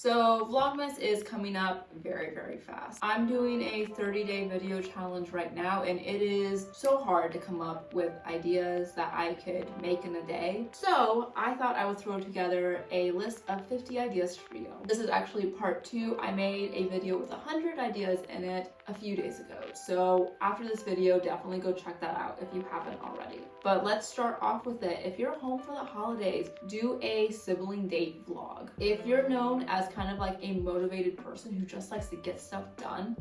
So Vlogmas is coming up very fast. I'm doing a 30-day video challenge right now, and it is so hard to come up with ideas that I could make in a day. So I thought I would throw together a list of 50 ideas for you. This is actually part 2. I made a video with 100 ideas in it a few days ago. So after this video, definitely go check that out if you haven't already. But let's start off with it. If you're home for the holidays, do a sibling date vlog. If you're known as kind of like a motivated person who just likes to get stuff done,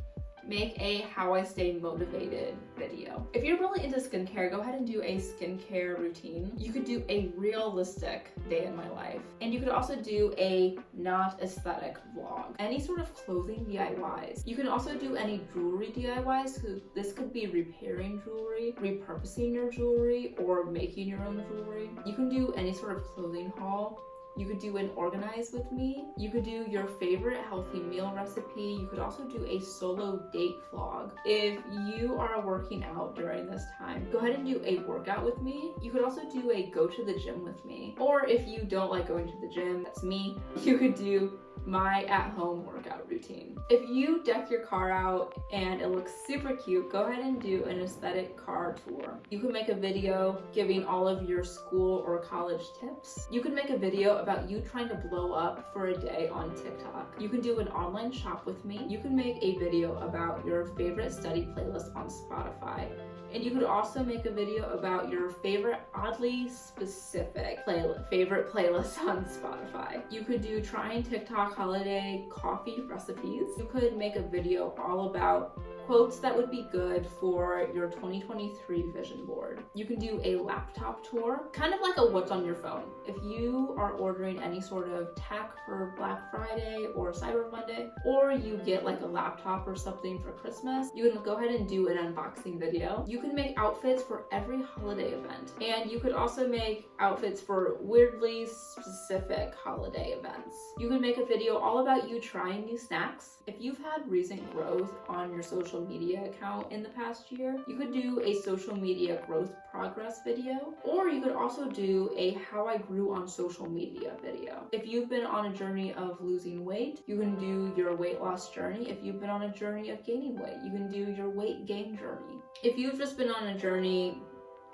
make a how I stay motivated video. If you're really into skincare, go ahead and do a skincare routine. You could do a realistic day in my life. And you could also do a not aesthetic vlog. Any sort of clothing DIYs. You can also do any jewelry DIYs. So this could be repairing jewelry, repurposing your jewelry, or making your own jewelry. You can do any sort of clothing haul. You could do an organize with me. You could do your favorite healthy meal recipe. You could also do a solo date vlog. If you are working out during this time, go ahead and do a workout with me. You could also do a go to the gym with me. Or if you don't like going to the gym, that's me, you could do my at-home workout routine. If you deck your car out and it looks super cute, go ahead and do an aesthetic car tour. You can make a video giving all of your school or college tips. You can make a video about you trying to blow up for a day on TikTok. You can do an online shop with me. You can make a video about your favorite study playlist on Spotify. And you could also make a video about your favorite oddly specific favorite playlist on Spotify. You could do trying TikTok holiday coffee recipes. You could make a video all about quotes that would be good for your 2023 vision board. You can do a laptop tour, kind of like a what's on your phone. If you are ordering any sort of tech for Black Friday or Cyber Monday, or you get like a laptop or something for Christmas, you can go ahead and do an unboxing video. You can make outfits for every holiday event. And you could also make outfits for weirdly specific holiday events. You can make a video all about you trying new snacks. If you've had recent growth on your social media account in the past year, you could do a social media growth progress video, or you could also do a how I grew on social media video. If you've been on a journey of losing weight, you can do your weight loss journey. If you've been on a journey of gaining weight, you can do your weight gain journey. If you've just been on a journey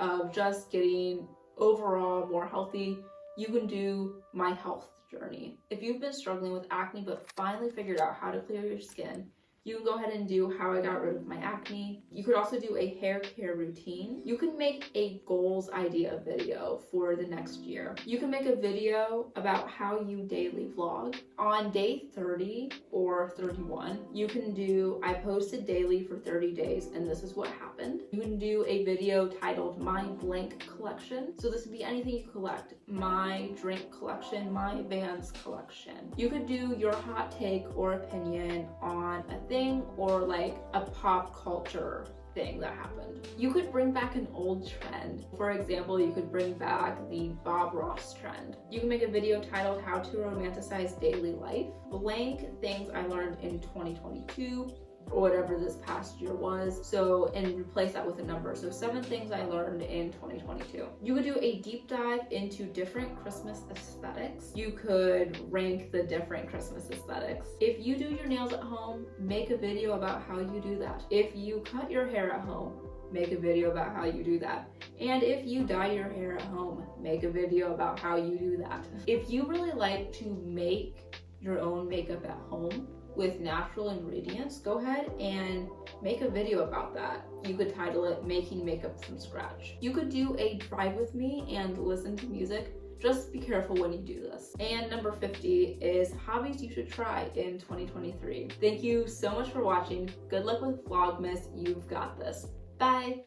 of just getting overall more healthy, you can do my health journey. If you've been struggling with acne but finally figured out how to clear your skin, you can go ahead and do how I got rid of my acne. You could also do a hair care routine. You can make a goals idea video for the next year. You can make a video about how you daily vlog. On day 30 or 31, you can do I posted daily for 30 days and this is what happened. You can do a video titled My Blank Collection. So this would be anything you collect. My drink collection, my Vans collection. You could do your hot take or opinion on a thing or like a pop culture thing that happened. You could bring back an old trend. For example, you could bring back the Bob Ross trend. You can make a video titled How to Romanticize Daily Life. Blank things I learned in 2022 or whatever this past year was. So, and replace that with a number. So 7 things I learned in 2022. You could do a deep dive into different Christmas aesthetics. You could rank the different Christmas aesthetics. If you do your nails at home, make a video about how you do that. If you cut your hair at home, make a video about how you do that. And if you dye your hair at home, make a video about how you do that. If you really like to make your own makeup at home with natural ingredients, go ahead and make a video about that. You could title it Making Makeup from Scratch. You could do a drive with me and listen to music. Just be careful when you do this. And number 50 is hobbies you should try in 2023. Thank you so much for watching. Good luck with Vlogmas. You've got this. Bye.